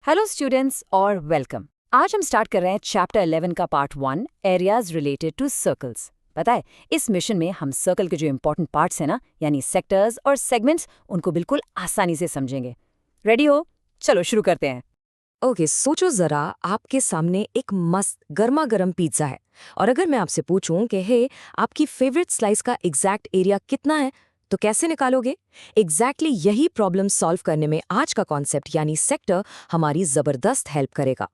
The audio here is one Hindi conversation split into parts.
हेलो स्टूडेंट्स और वेलकम। आज हम स्टार्ट कर रहे हैं चैप्टर 11 का part 1 areas related to circles. पता है, इस मिशन में हम सर्कल के जो इंपॉर्टेंट पार्ट्स हैं ना, यानी सेक्टर्स और सेगमेंट्स, उनको बिल्कुल आसानी से समझेंगे। रेडी हो? चलो शुरू करते हैं। ओके, सोचो जरा, आपके सामने एक मस्त गर्मा गर्म पिज्जा है और अगर मैं आपसे पूछूं कि हे आपकी फेवरेट स्लाइस का एग्जैक्ट एरिया कितना है, तो कैसे निकालोगे? एग्जैक्टली यही प्रॉब्लम सॉल्व करने में आज का कॉन्सेप्ट यानी सेक्टर हमारी जबरदस्त हेल्प करेगा।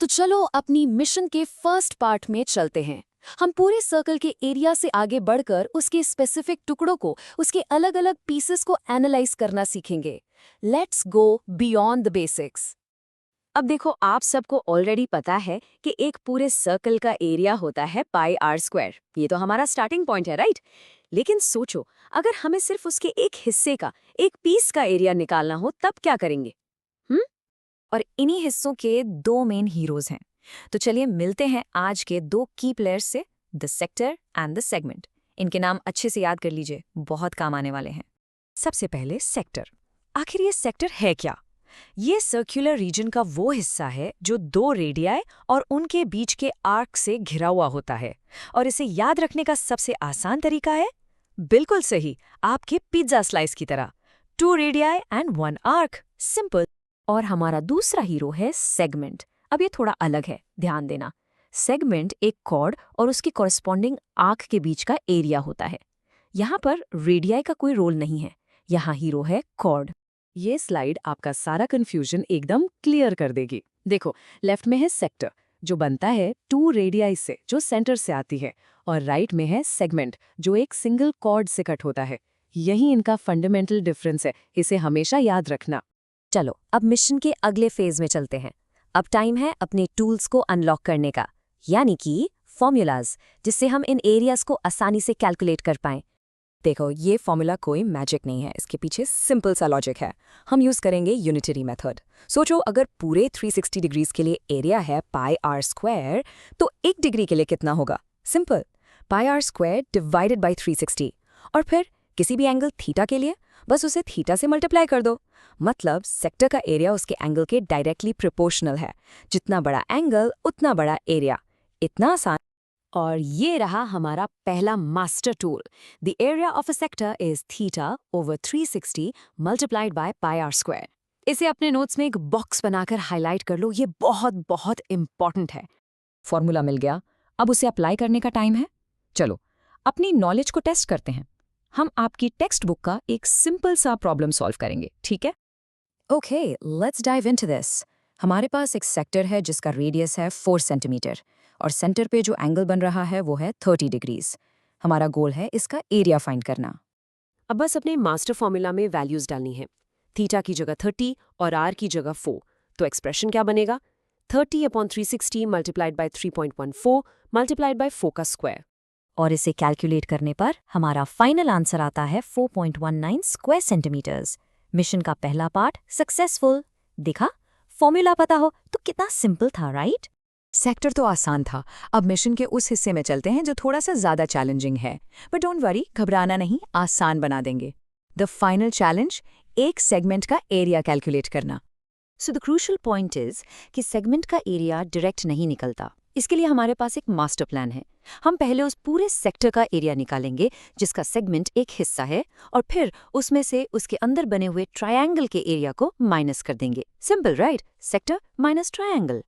तो चलो अपनी मिशन के फर्स्ट पार्ट में चलते हैं। हम पूरे सर्कल के एरिया से आगे बढ़कर उसके स्पेसिफिक टुकड़ों को, उसके अलग अलग पीसेस को एनालाइज करना सीखेंगे। Let's go beyond the basics. अब देखो, आप सबको ऑलरेडी पता है कि एक पूरे सर्कल का एरिया होता है पाई आर स्क्वायर। ये तो हमारा स्टार्टिंग पॉइंट है, राइट? लेकिन सोचो, अगर हमें सिर्फ उसके एक हिस्से का, एक पीस का एरिया निकालना हो, तब क्या करेंगे? और इन्हीं हिस्सों के दो मेन हीरोज हैं। तो चलिए मिलते हैं आज के दो की प्लेयर्स से, the sector and the segment. इनके नाम अच्छे से याद कर लीजिए, बहुत काम आने वाले हैं। सबसे पहले सेक्टर। आखिर ये सेक्टर है क्या? ये सर्कुलर रीजन का वो हिस्सा है जो दो रेडियाई और उनके बीच के आर्क से घिरा हुआ होता है। और इसे याद रखने का सबसे आसान तरीका है, बिल्कुल सही, आपके पिज्जा स्लाइस की तरह, 2 रेडियाई एंड 1 आर्क। सिंपल। और हमारा दूसरा हीरो है सेगमेंट। अब ये थोड़ा अलग है, ध्यान देना। सेगमेंट एक कॉर्ड और उसके कॉरस्पॉन्डिंग आर्क के बीच का एरिया होता है। यहाँ पर रेडियाई का कोई रोल नहीं है, यहाँ हीरो है कॉर्ड। ये स्लाइड आपका सारा कंफ्यूजन एकदम क्लियर कर देगी। देखो, लेफ्ट में है सेक्टर, जो बनता है 2 रेडियाई से, जो सेंटर से आती है, और राइट में है सेगमेंट, जो एक सिंगल कॉर्ड से कट होता है। यही इनका फंडामेंटल डिफरेंस है, इसे हमेशा याद रखना। चलो अब मिशन के अगले फेज में चलते हैं। अब टाइम है अपने टूल्स को अनलॉक करने का, यानी कि फॉर्मूलाज, जिससे हम इन एरियाज को आसानी से कैलकुलेट कर पाएं। देखो, ये फॉर्मूला कोई मैजिक नहीं है, इसके पीछे सिंपल सा लॉजिक है। हम यूज करेंगे यूनिटरी मेथड। सोचो, अगर पूरे 360 डिग्रीज के लिए एरिया है पाई आर स्क्वायर, तो 1 डिग्री के लिए कितना होगा? Simple, pi are square divided by 360। और फिर किसी भी एंगल थीटा के लिए बस उसे थीटा से मल्टीप्लाई कर दो। मतलब सेक्टर का एरिया उसके एंगल के डायरेक्टली प्रोपोर्शनल है। जितना बड़ा एंगल उतना बड़ा एरिया। इतना आसान। और ये रहा हमारा पहला master tool. The area of a sector is theta over 360 multiplied by pi are square. इसे अपने नोट्स में एक बॉक्स बनाकर हाईलाइट कर लो, ये बहुत बहुत इंपॉर्टेंट है। फॉर्मूला मिल गया, अब उसे अप्लाई करने का टाइम है। चलो अपनी नॉलेज को टेस्ट करते हैं। हम आपकी टेक्स्ट बुक का एक सिंपल सा प्रॉब्लम सॉल्व करेंगे, ठीक है? Okay, let's dive into this. हमारे पास एक सेक्टर है जिसका रेडियस है 4 सेंटीमीटर और सेंटर पे जो एंगल बन रहा है वो है 30 डिग्रीज। हमारा गोल है इसका एरिया फाइंड करना। अब बस अपने मास्टर फॉर्मूला में वैल्यूज डालनी है। थीटा की जगह 30 और आर की जगह 4। तो एक्सप्रेशन क्या बनेगा? 30/360 मल्टीप्लाइड बाय 3.14 मल्टीप्लाइड बाय 4 का स्क्वायर। और इसे कैलकुलेट करने पर हमारा फाइनल आंसर आता है 4.19 स्क्वायर सेंटीमीटर्स। मिशन का पहला पार्ट सक्सेसफुल। देखा, फॉर्मूला पता हो तो कितना सिंपल था, राइट? सेक्टर तो आसान था। अब मिशन के उस हिस्से में चलते हैं जो थोड़ा सा ज्यादा चैलेंजिंग है। बट डोंट वरी, घबराना नहीं, आसान बना देंगे। द फाइनल चैलेंज, एक सेगमेंट का एरिया कैलकुलेट करना। So the crucial point is कि सेगमेंट का एरिया डायरेक्ट नहीं निकलता। इसके लिए हमारे पास एक मास्टर प्लान है। हम पहले उस पूरे सेक्टर का एरिया निकालेंगे जिसका सेगमेंट एक हिस्सा है, और फिर उसमें से उसके अंदर बने हुए ट्रायंगल के एरिया को माइनस कर देंगे। Simple, right? Sector minus triangle.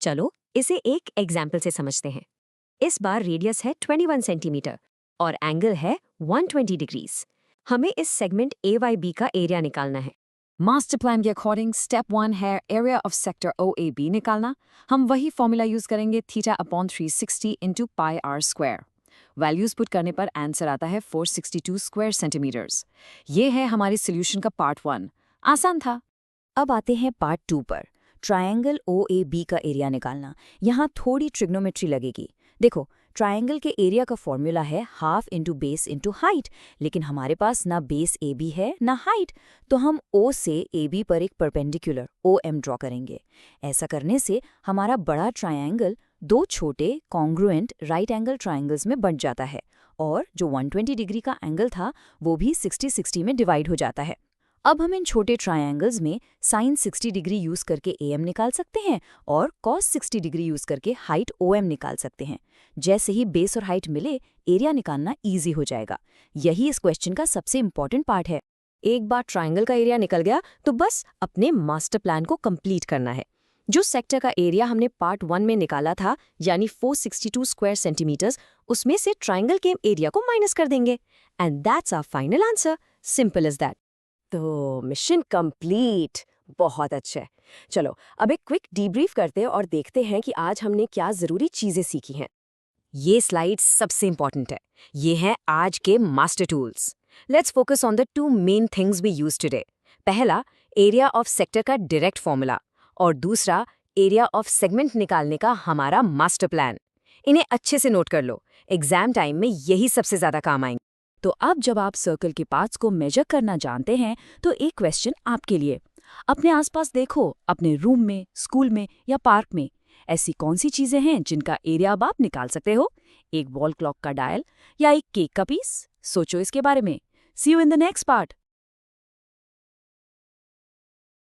चलो इसे एक एग्जाम्पल से समझते हैं। इस बार रेडियस है 21 सेंटीमीटर और एंगल है 120 डिग्रीज। हमें इस सेगमेंट AYB का एरिया निकालना है। मास्टर प्लान के अकॉर्डिंग स्टेप 1 है एरिया ऑफ सेक्टर OAB निकालना। हम वही फॉर्मूला यूज करेंगे, θ/360 into pi are square. Values put करने पर आंसर आता है 462 स्क्वायर सेंटीमीटर्स। ये है हमारी सोल्यूशन का पार्ट 1। आसान था। अब आते हैं पार्ट 2 पर, ट्रायंगल OAB का एरिया निकालना। यहाँ थोड़ी ट्रिग्नोमेट्री लगेगी। देखो, ट्रायंगल के एरिया का फॉर्मूला है half into base into height, लेकिन हमारे पास ना बेस AB है ना हाइट, तो हम O से AB पर एक परपेंडिकुलर OM ड्रॉ करेंगे। ऐसा करने से हमारा बड़ा ट्रायंगल 2 छोटे कॉन्ग्रुएंट राइट एंगल ट्रायंगल्स में बंट जाता है, और जो 120 डिग्री का एंगल था वो भी 60-60 में डिवाइड हो जाता है। अब हम इन छोटे ट्रायंगल्स में साइन 60 डिग्री यूज करके AM निकाल सकते हैं और कॉस 60 डिग्री यूज करके हाइट OM निकाल सकते हैं। जैसे ही बेस और हाइट मिले, एरिया निकालना इजी हो जाएगा। यही इस क्वेश्चन का सबसे इंपॉर्टेंट पार्ट है। एक बार ट्रायंगल का एरिया निकल गया तो बस अपने मास्टर प्लान को कंप्लीट करना है। जो सेक्टर का एरिया हमने पार्ट 1 में निकाला था, यानी 462 स्क्वायर सेंटीमीटर्स, उसमें से ट्रायंगल के एरिया को माइनस कर देंगे and that's our final answer. Simple as that. तो मिशन कंप्लीट। बहुत अच्छा है। चलो अब एक क्विक डीब्रीफ करते हैं और देखते हैं कि आज हमने क्या जरूरी चीजें सीखी हैं। ये स्लाइड सबसे इंपॉर्टेंट है। ये हैं आज के master tools. Let's focus on the 2 main things we use today. पहला, एरिया ऑफ सेक्टर का डायरेक्ट फॉर्मूला, और दूसरा, एरिया ऑफ सेगमेंट निकालने का हमारा मास्टर प्लान। इन्हें अच्छे से नोट कर लो, एग्जाम टाइम में यही सबसे ज्यादा काम आएंगे। तो अब जब आप सर्कल के पार्ट्स को मेजर करना जानते हैं, तो एक क्वेश्चन आपके लिए। अपने आसपास देखो, अपने रूम में, स्कूल में या पार्क में ऐसी कौन सी चीजें हैं जिनका एरिया अब आप निकाल सकते हो? एक वॉल क्लॉक का डायल या एक केक का पीस? सोचो इसके बारे में। See you in the next part.